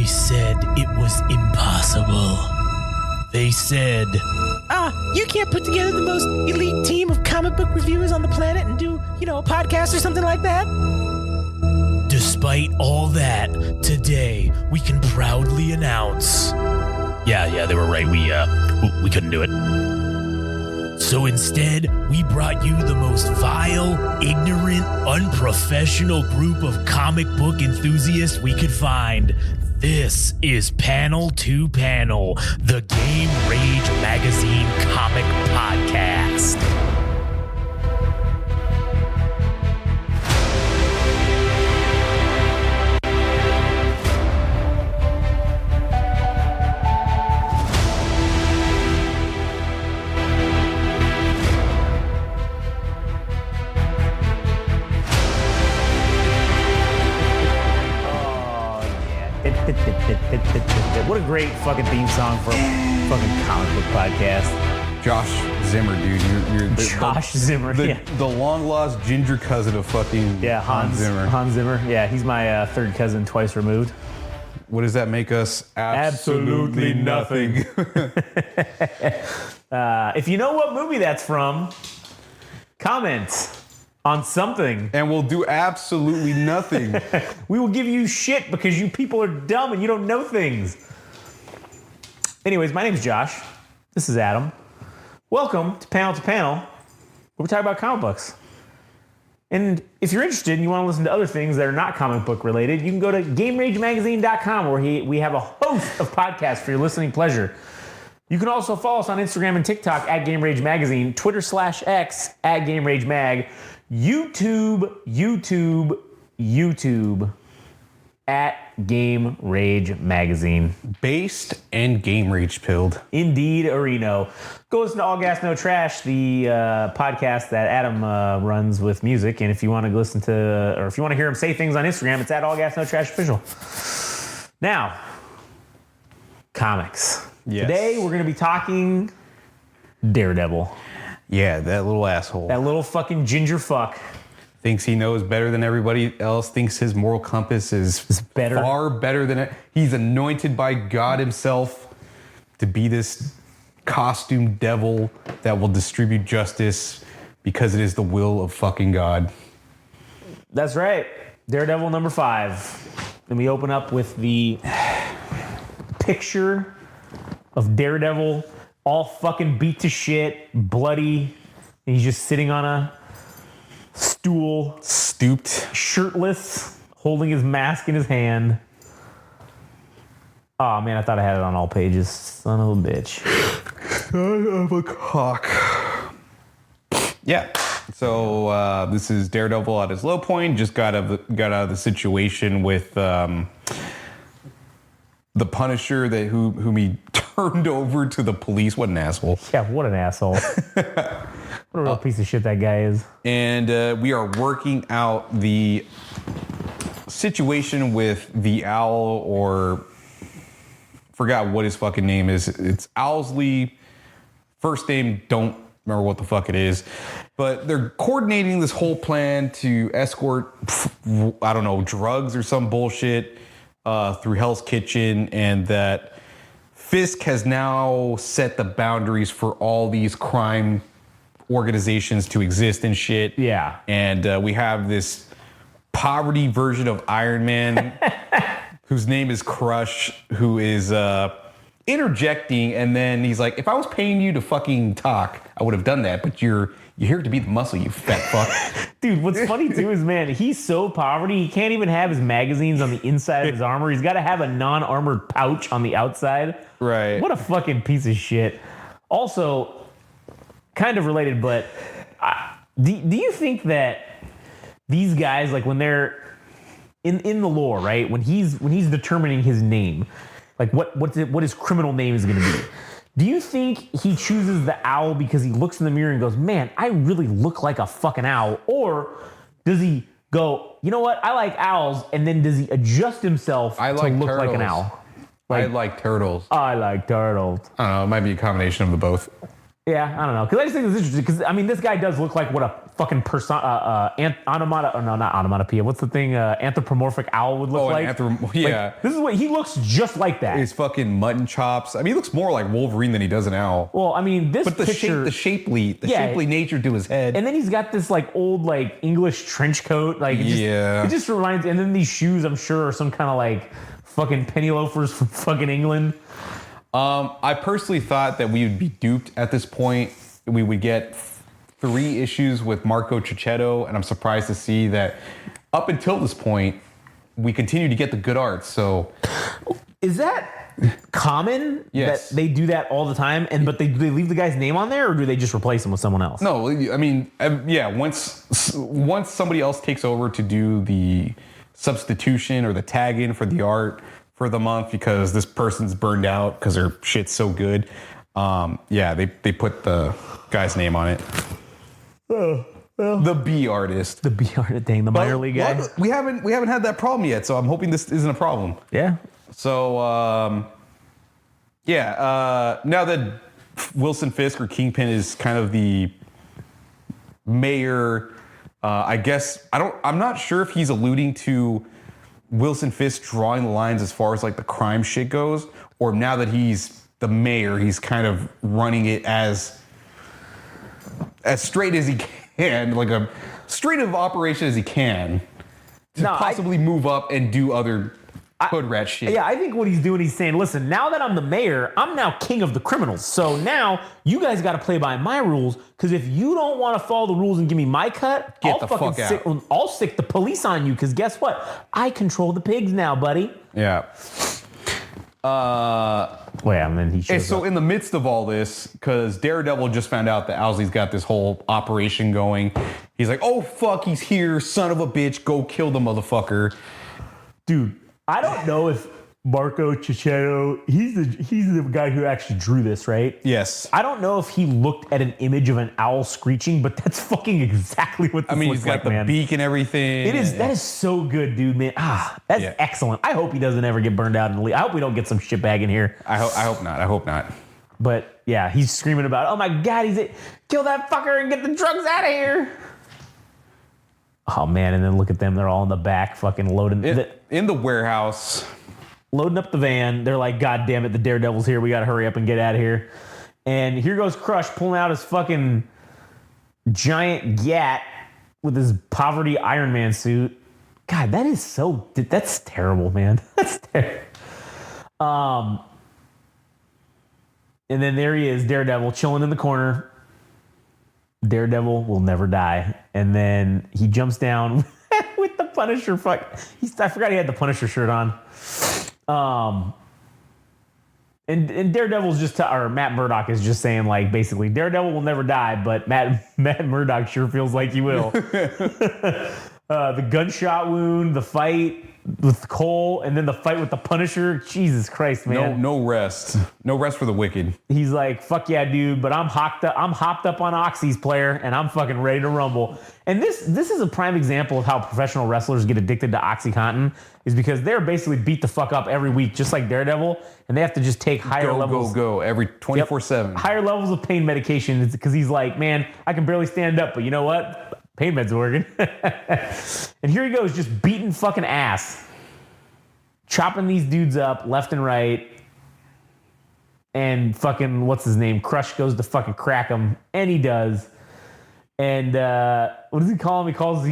said it was impossible. They said, you can't put together the most elite team of comic book reviewers on the planet and do, a podcast or something like that? Despite all that, today we can proudly announce... Yeah, they were right. We couldn't do it. So instead, we brought you the most vile, ignorant, unprofessional group of comic book enthusiasts we could find. This is Panel to Panel, the Game Rage Magazine comic podcast. What a great fucking theme song for a fucking comic book podcast. Josh Zimmer, dude. You're Josh Zimmer, the long lost ginger cousin of fucking Hans Zimmer. Hans Zimmer, yeah, he's my third cousin twice removed. What does that make us? Absolutely nothing. If you know what movie that's from, comment on something. And we'll do absolutely nothing. We will give you shit because you people are dumb and you don't know things. Anyways, my name's Josh. This is Adam. Welcome to Panel, where we talk about comic books. And if you're interested and you want to listen to other things that are not comic book related, you can go to GameRageMagazine.com where we have a host of podcasts for your listening pleasure. You can also follow us on Instagram and TikTok at Game Rage Magazine, Twitter/X at Game Rage Mag, YouTube at Game Rage Magazine. Based and Game Rage pilled. Indeed, Areno. Go listen to All Gas No Trash, the podcast that Adam runs with music. And if you want to listen to, or if you want to hear him say things on Instagram, it's at All Gas No Trash Official. Now, comics. Yes. Today we're going to be talking Daredevil. Yeah, that little asshole. That little fucking ginger fuck. Thinks he knows better than everybody else. Thinks his moral compass is better. Far better than it. He's anointed by God himself to be this costume devil that will distribute justice because it is the will of fucking God. That's right. Daredevil number 5. And we open up with the picture of Daredevil all fucking beat to shit, bloody. And he's just sitting on a stool, stooped, shirtless, holding his mask in his hand. Oh man, I thought I had it on all pages. Son of a bitch. Son of a cock. Yeah. So this is Daredevil at his low point. Just got out of the situation with the Punisher whom he turned over to the police. What an asshole. Yeah, what an asshole. What a real piece of shit that guy is. And we are working out the situation with the Owl, or forgot what his fucking name is. It's Owlsley. First name, don't remember what the fuck it is. But they're coordinating this whole plan to escort, I don't know, drugs or some bullshit through Hell's Kitchen, and that Fisk has now set the boundaries for all these crime organizations to exist and shit. Yeah. And we have this poverty version of Iron Man whose name is Crush, who is interjecting, and then he's like, if I was paying you to fucking talk, I would have done that, but you're here to be the muscle, you fat fuck. Dude, what's funny too is, man, he's so poverty, he can't even have his magazines on the inside of his armor. He's got to have a non-armored pouch on the outside. Right. What a fucking piece of shit. Also, kind of related, but do you think that these guys, like when they're in the lore, right? When he's determining his name, like what his criminal name is going to be. Do you think he chooses the owl because he looks in the mirror and goes, "Man, I really look like a fucking owl," or does he go, "You know what? I like owls," and then does he adjust himself to look turtles. like an owl? I like turtles. I like turtles. I don't know. It might be a combination of the both. Yeah, I don't know. Because I just think it's interesting. Because, I mean, this guy does look like what a fucking onomatopoeia. What's the thing? Anthropomorphic owl would look like. Yeah. Like, this is what he looks just like that. His fucking mutton chops. I mean, he looks more like Wolverine than he does an owl. Well, I mean, this But the picture, shapely nature to his head. and then he's got this like old like English trench coat. Like, it just reminds. And then these shoes, I'm sure, are some kind of like fucking penny loafers from fucking England. I personally thought that we would be duped at this point. We would get 3 issues with Marco Cicchetto, and I'm surprised to see that up until this point, we continue to get the good art. So, is that common? Yes. That they do that all the time, but do they leave the guy's name on there, or do they just replace him with someone else? no, I mean, yeah, once somebody else takes over to do the substitution or the tag in for the art for the month because this person's burned out because their shit's so good. They put the guy's name on it. The B artist. The B artist, dang, the minor league guy. We haven't had that problem yet, so I'm hoping this isn't a problem. Yeah. So now that Wilson Fisk or Kingpin is kind of the mayor, I guess I'm not sure if he's alluding to Wilson Fisk drawing the lines as far as like the crime shit goes, or now that he's the mayor, he's kind of running it as straight as he can, like a straight of operation as he can, to possibly move up and do other hood rat shit. Yeah, I think what he's doing, he's saying, listen, now that I'm the mayor, I'm now king of the criminals. So now you guys got to play by my rules, because if you don't want to follow the rules and give me my cut, I'll stick the police on you, because guess what? I control the pigs now, buddy. Yeah. And then he shows so up. in the midst of all this, because Daredevil just found out that Owsley's got this whole operation going, he's like, oh, fuck, he's here, son of a bitch, go kill the motherfucker. Dude, I don't know if Marco Cicchetto, he's the guy who actually drew this, right? Yes. I don't know if he looked at an image of an owl screeching, but that's fucking exactly what this looks he's got like, the man. beak and everything. It is. That is so good, dude, man. That's excellent. I hope he doesn't ever get burned out in the league. I hope we don't get some shitbag in here. I hope not. But yeah, he's screaming about, oh my God, kill that fucker and get the drugs out of here. Oh man, and then look at them. They're all in the back fucking loading. In the warehouse. Loading up the van. They're like, God damn it, the Daredevil's here. We got to hurry up and get out of here. And here goes Crush pulling out his fucking giant gat with his poverty Iron Man suit. God, that's terrible, man. That's terrible. And then there he is, Daredevil, chilling in the corner. Daredevil will never die. And then he jumps down with the Punisher. I forgot he had the Punisher shirt on. And Daredevil's or Matt Murdock is just saying, like, basically, Daredevil will never die, but Matt Murdock sure feels like he will. The gunshot wound, the fight with Cole, and then the fight with the Punisher. Jesus Christ, man. No rest. No rest for the wicked. He's like, fuck yeah, dude, but I'm hopped up on Oxy's, player, and I'm fucking ready to rumble. And this is a prime example of how professional wrestlers get addicted to OxyContin, is because they're basically beat the fuck up every week, just like Daredevil, and they have to just take higher levels. Go, every 24/7. Higher levels of pain medication, because he's like, man, I can barely stand up, but you know what? Pain med's working. And here he goes, just beating fucking ass. Chopping these dudes up left and right. And fucking, what's his name? Crush goes to fucking crack him. And he does. And what does he call him? He calls him,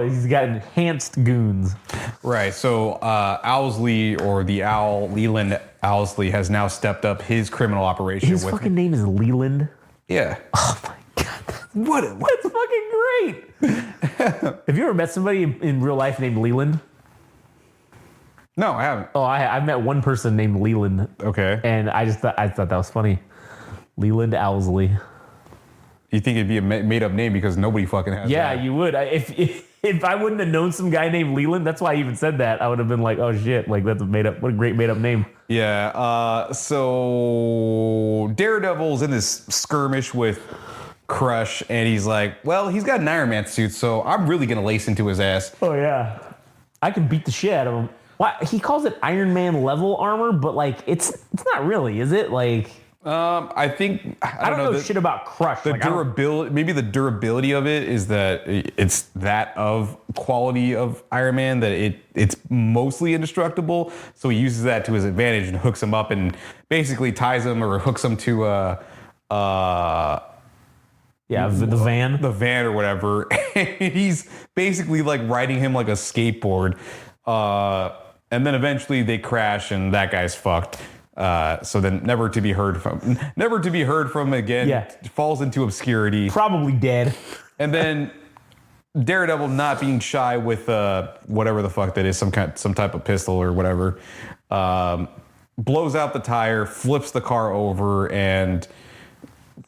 he's got enhanced goons. Right. So Owsley, or the owl, Leland Owsley, has now stepped up his criminal operation. His fucking name is Leland? Yeah. Oh my God. That's fucking great. Have you ever met somebody in real life named Leland? No, I haven't. Oh, I've met one person named Leland. Okay. And I thought that was funny. Leland Owsley. You think it'd be a made-up name because nobody fucking has Yeah, that. you would. If I wouldn't have known some guy named Leland, that's why I even said that. I would have been like, oh shit, like that's what a great made-up name. Yeah. So Daredevil's in this skirmish with Crush, and he's like, well, he's got an Iron Man suit, so I'm really gonna lace into his ass. Oh yeah, I can beat the shit out of him. Why he calls it Iron Man level armor, but like it's not really, is it? Like, I think I don't know shit about Crush. The durability, maybe the durability of it is that it's that of quality of Iron Man, that it's mostly indestructible. So he uses that to his advantage and hooks him up and basically ties him or hooks him to the van or whatever. And he's basically like riding him like a skateboard. And then eventually they crash and that guy's fucked. So then never to be heard from again. Yeah. Falls into obscurity. Probably dead. And then Daredevil, not being shy with whatever the fuck that is, some type of pistol or whatever, blows out the tire, flips the car over, and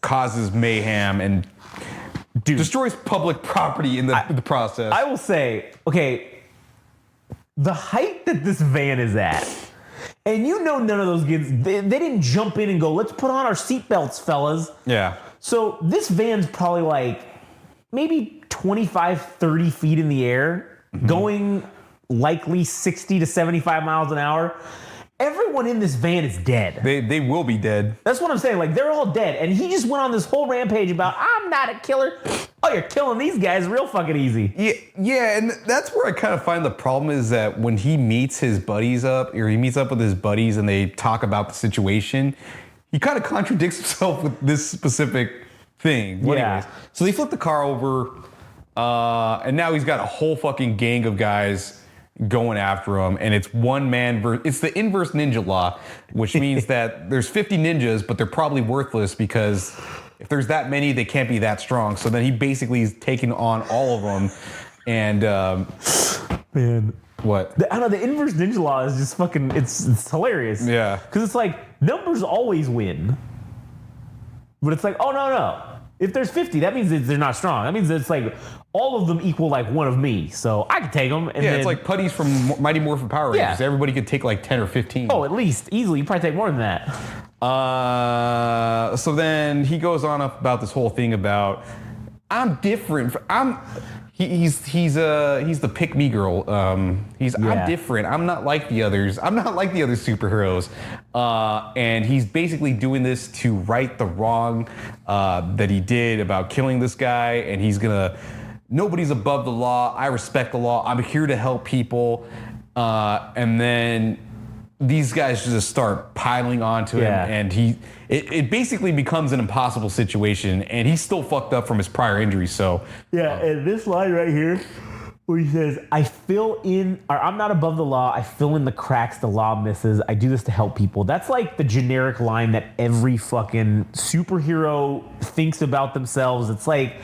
causes mayhem and destroys public property in the process. I will say, okay, the height that this van is at. And you know none of those kids, they didn't jump in and go, let's put on our seatbelts, fellas. Yeah. So this van's probably like maybe 25, 30 feet in the air, going likely 60 to 75 miles an hour. Everyone in this van is dead. They will be dead. That's what I'm saying. Like, they're all dead. And he just went on this whole rampage about, I'm not a killer. Oh, you're killing these guys real fucking easy. Yeah, and that's where I kind of find the problem is that when he meets his buddies up, or he meets up with his buddies and they talk about the situation, he kind of contradicts himself with this specific thing. Well, Yeah. anyways, so they flip the car over, and now he's got a whole fucking gang of guys going after him, and it's one man it's the inverse ninja law, which means that there's 50 ninjas, but they're probably worthless because if there's that many, they can't be that strong. So then he basically is taking on all of them, and Man. what? I don't know, the inverse ninja law is just fucking, it's hilarious. Yeah. Because it's like, numbers always win. But it's like, oh, no. If there's 50, that means that they're not strong. That means that it's like, all of them equal like one of me. So I can take them. And then, It's like putties from Mighty Morphin Power Rangers. Yeah. Everybody could take like 10 or 15. Oh, at least. Easily. You probably take more than that. So then he goes on about this whole thing about I'm different. He's the pick me girl. I'm different. I'm not like the others. I'm not like the other superheroes. And he's basically doing this to right the wrong that he did about killing this guy. And he's gonna. Nobody's above the law. I respect the law. I'm here to help people. And then these guys just start piling onto him, and it basically becomes an impossible situation, and he's still fucked up from his prior injuries. So and this line right here, where he says, I'm not above the law, I fill in the cracks the law misses, I do this to help people. That's like the generic line that every fucking superhero thinks about themselves. It's like,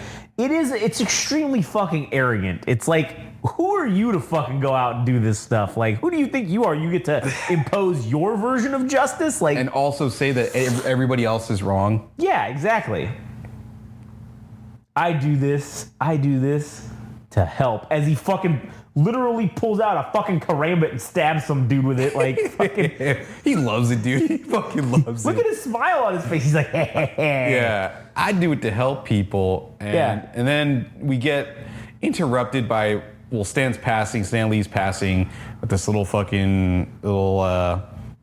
it's extremely fucking arrogant. It's like, who are you to fucking go out and do this stuff? Like, who do you think you are? You get to impose your version of justice? Like, and also say that everybody else is wrong. Yeah, exactly. I do this to help. As he fucking literally pulls out a fucking karambit and stabs some dude with it. Like, fucking. He loves it, dude. He fucking loves Look it. at his smile on his face. He's like, Yeah, I do it to help people. And then we get interrupted by, Stan Lee's passing with this little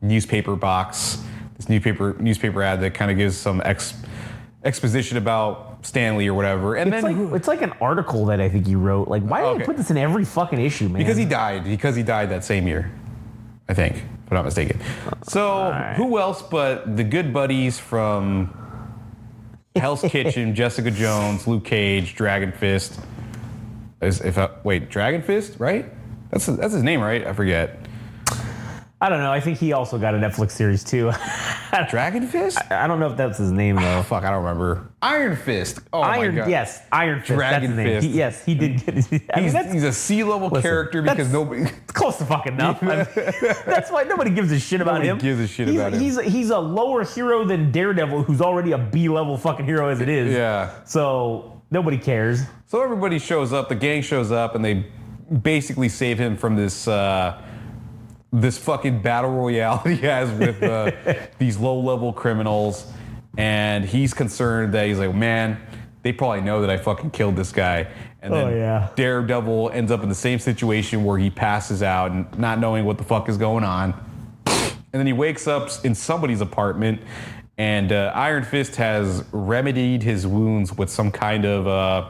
newspaper box, this newspaper ad that kind of gives some exposition about Stan Lee or whatever. And it's like an article that I think you wrote. Like, why did they put this in every fucking issue, man? Because he died that same year, I think, if I'm not mistaken. So who else but the good buddies from Hell's Kitchen, Jessica Jones, Luke Cage, Dragon Fist. Dragon Fist, right? That's his name, right? I forget. I don't know. I think he also got a Netflix series too. Dragon Fist? I don't know if that's his name though. Fuck, I don't remember. Iron Fist. Oh my god. Yes, Iron Fist. Dragon that's his name. Fist. He did get it. He's a C-level character because nobody. It's close to fucking enough. That's why nobody gives a shit about him. Nobody gives a shit about him. He's a lower hero than Daredevil, who's already a B-level fucking hero as it is. Yeah. So nobody cares. So everybody shows up. The gang shows up, and they basically save him from this. This fucking battle royale he has with these low-level criminals, and he's concerned that he's like, man, they probably know that I fucking killed this guy. And then Daredevil ends up in the same situation where he passes out and not knowing what the fuck is going on. And then he wakes up in somebody's apartment, And Iron Fist has remedied his wounds with some kind of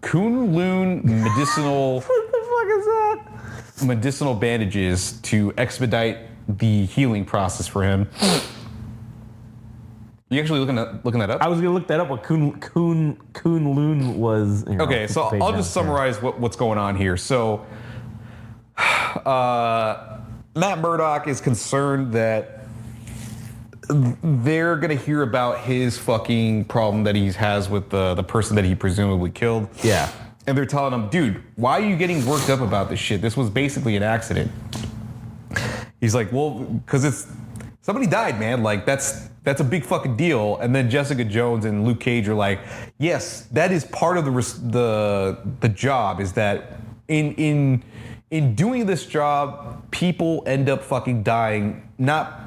Kunlun medicinal. What the fuck is that? Medicinal bandages to expedite the healing process for him. You actually looking that up? I was gonna look that up. What Kunlun was. Here, Okay, so I'll just summarize what's going on here. So, Matt Murdock is concerned that they're gonna hear about his fucking problem that he has with the person that he presumably killed. Yeah. And they're telling him, dude, why are you getting worked up about this shit? This was basically an accident. He's like, well, because somebody died, man. Like that's a big fucking deal. And then Jessica Jones and Luke Cage are like, yes, that is part of the job. Is that in doing this job, people end up fucking dying, not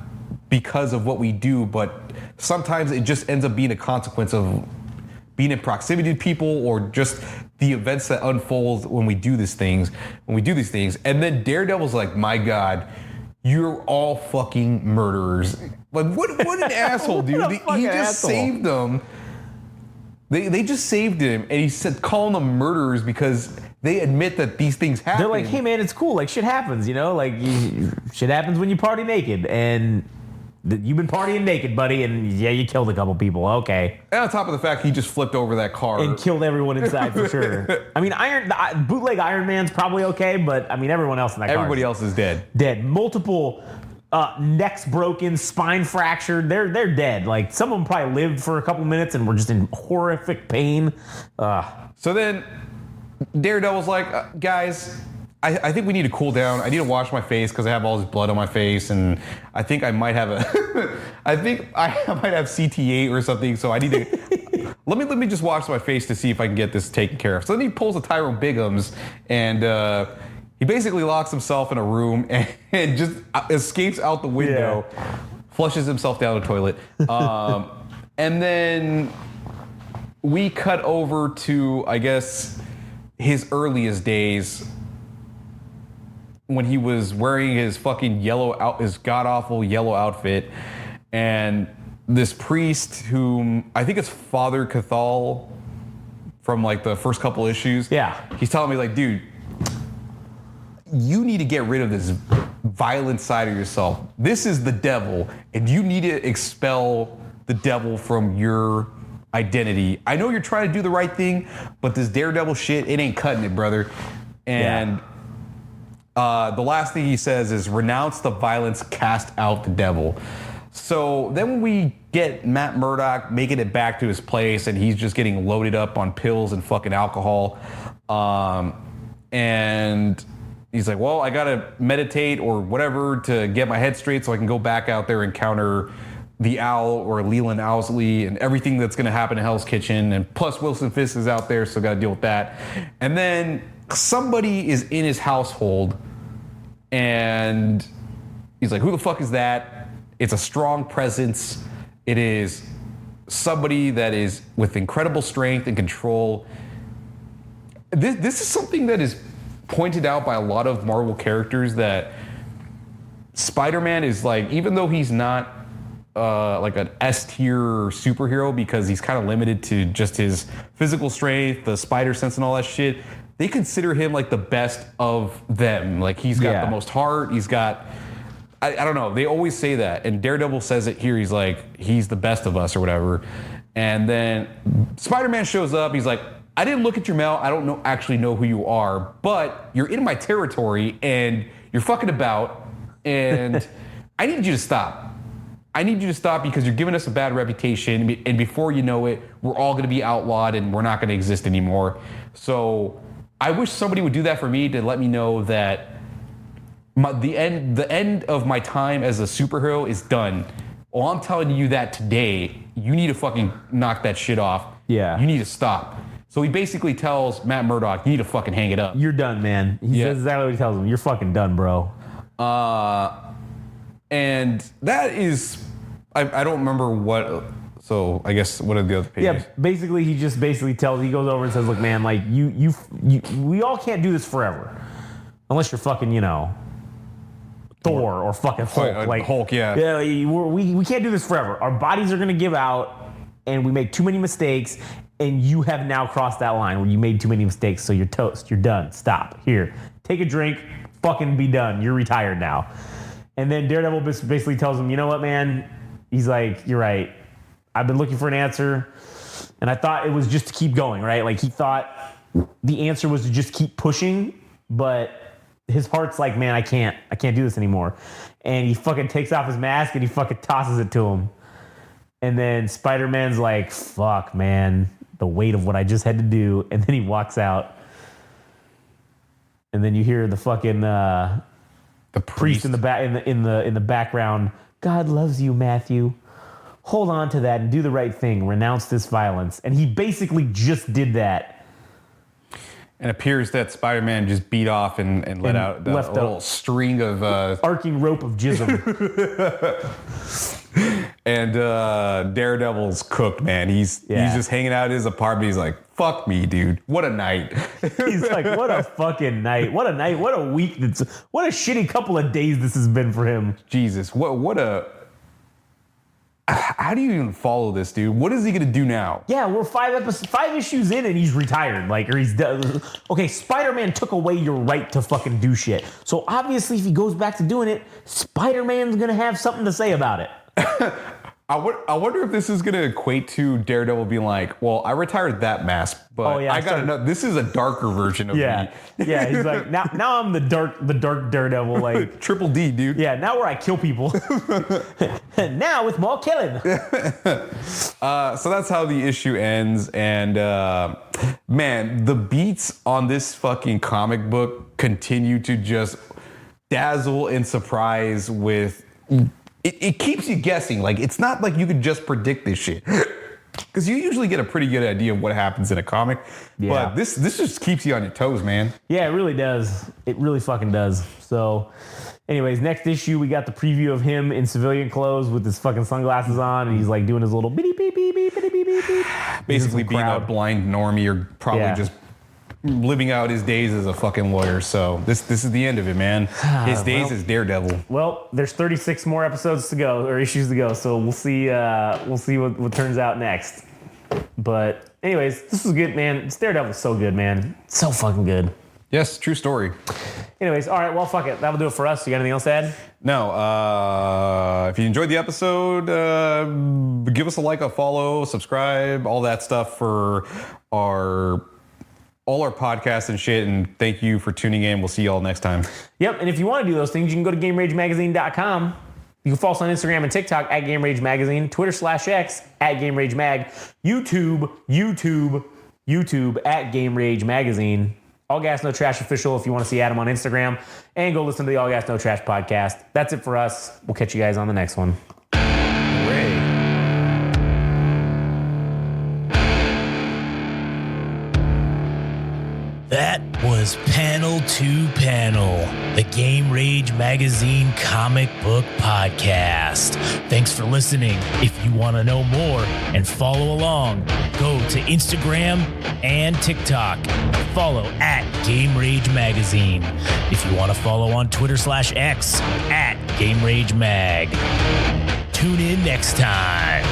because of what we do, but sometimes it just ends up being a consequence of being in proximity to people or just the events that unfold when we do these things. And then Daredevil's like, my God, you're all fucking murderers. Like, what an asshole, dude. He just saved them. They just saved him, and he said calling them murderers because they admit that these things happen. They're like, hey man, it's cool. Like shit happens, you know. Like shit happens when you party naked, and you've been partying naked, buddy, and yeah, you killed a couple people. Okay. And on top of the fact, he just flipped over that car and killed everyone inside for sure. I mean, bootleg Iron Man's probably okay, but I mean, everyone else in that car. Everybody else is dead. Dead. Multiple necks broken, spine fractured. They're dead. Like some of them probably lived for a couple minutes and were just in horrific pain. So then Daredevil's like, guys, I think we need to cool down. I need to wash my face because I have all this blood on my face, and I think I might have I might have CT8 or something. So I need to let me just wash my face to see if I can get this taken care of. So then he pulls a Tyrone Biggums and he basically locks himself in a room and just escapes out the window, flushes himself down the toilet, and then we cut over to, I guess, his earliest days, when he was wearing his fucking his god-awful yellow outfit, and this priest whom I think it's Father Cathal from like the first couple issues. Yeah. He's telling me like, dude, you need to get rid of this violent side of yourself. This is the devil, and you need to expel the devil from your identity. I know you're trying to do the right thing, but this Daredevil shit, it ain't cutting it, brother. And the last thing he says is renounce the violence, cast out the devil. So then we get Matt Murdock making it back to his place, and he's just getting loaded up on pills and fucking alcohol. And he's like, well, I gotta meditate or whatever to get my head straight so I can go back out there and counter the Owl or Leland Owsley and everything that's gonna happen in Hell's Kitchen. And plus Wilson Fisk is out there, so gotta deal with that. And then somebody is in his household, and he's like, who the fuck is that? It's a strong presence. It is somebody that is with incredible strength and control. This is something that is pointed out by a lot of Marvel characters, that Spider-Man is like, even though he's not like an S-tier superhero because he's kind of limited to just his physical strength, the spider sense and all that shit, they consider him like the best of them. Like he's got the most heart. He's got, I don't know. They always say that. And Daredevil says it here. He's like, he's the best of us or whatever. And then Spider-Man shows up. He's like, I didn't look at your mail. I don't actually know who you are, but you're in my territory and you're fucking about. And I need you to stop. I need you to stop because you're giving us a bad reputation. And before you know it, we're all going to be outlawed and we're not going to exist anymore. So I wish somebody would do that for me to let me know that the end of my time as a superhero is done. Well, I'm telling you that today. You need to fucking knock that shit off. Yeah. You need to stop. So he basically tells Matt Murdock, you need to fucking hang it up. You're done, man. He says exactly what he tells him. You're fucking done, bro. And that is, I don't remember what, so I guess what are the other pages? Yeah, basically he just tells, he goes over and says, look, man, like we all can't do this forever. Unless you're fucking, Thor or fucking Hulk. Like Hulk, yeah. Yeah, we can't do this forever. Our bodies are gonna give out, and we make too many mistakes. And you have now crossed that line where you made too many mistakes, so you're toast. You're done. Stop. Here, take a drink. Fucking be done. You're retired now. And then Daredevil basically tells him, you know what, man? He's like, you're right. I've been looking for an answer, and I thought it was just to keep going, right? Like he thought the answer was to just keep pushing, but his heart's like, man, I can't do this anymore. And he fucking takes off his mask and he fucking tosses it to him. And then Spider-Man's like, fuck, man. The weight of what I just had to do, and then he walks out, and then you hear the fucking the priest in the back in the background. God loves you, Matthew. Hold on to that and do the right thing. Renounce this violence, and he basically just did that. And it appears that Spider-Man just beat off and let out a little string of arcing rope of jism. And Daredevil's cooked, man. He's just hanging out in his apartment. He's like, fuck me, dude. What a night. He's like, what a fucking night. What a night. What a week. What a shitty couple of days this has been for him. Jesus. How do you even follow this, dude? What is he going to do now? Yeah, we're 5 issues in and he's retired. Or he's done. Okay, Spider-Man took away your right to fucking do shit. So obviously if he goes back to doing it, Spider-Man's going to have something to say about it. I wonder if this is going to equate to Daredevil being like, well, I retired that mask, but I got to know, this is a darker version of me. Yeah, he's like, now I'm the dark Daredevil, like Triple D, dude. Yeah, now where I kill people. Now with more killing. So that's how the issue ends. And man, the beats on this fucking comic book continue to just dazzle and surprise with... It keeps you guessing. Like, it's not like you could just predict this shit. Because you usually get a pretty good idea of what happens in a comic. Yeah. But this just keeps you on your toes, man. Yeah, it really does. It really fucking does. So, anyways, next issue, we got the preview of him in civilian clothes with his fucking sunglasses on. And he's like doing his little beep, beep, beep, beep, beep, beep, beep, beep. Basically being a blind normie or probably just living out his days as a fucking lawyer. So this is the end of it, man. His days as Daredevil. Well, there's 36 more episodes to go, or issues to go. So we'll see what turns out next. But anyways, this was good, man. Daredevil's so good, man. So fucking good. Yes, true story. Anyways, all right, well, fuck it. That'll do it for us. You got anything else to add? No. If you enjoyed the episode, give us a like, a follow, subscribe, all that stuff for all our podcasts and shit, and thank you for tuning in. We'll see you all next time. Yep, and if you want to do those things, you can go to GameRageMagazine.com. You can follow us on Instagram and TikTok at GameRageMagazine, Twitter /X at GameRageMag, YouTube at GameRageMagazine. All Gas No Trash official if you want to see Adam on Instagram, and go listen to the All Gas No Trash podcast. That's it for us. We'll catch you guys on the next one. That was Panel to Panel, the Game Rage Magazine comic book podcast. Thanks for listening. If you want to know more and follow along, go to Instagram and TikTok. Follow at Game Rage Magazine. If you want to follow on Twitter /X at Game Rage Mag. Tune in next time.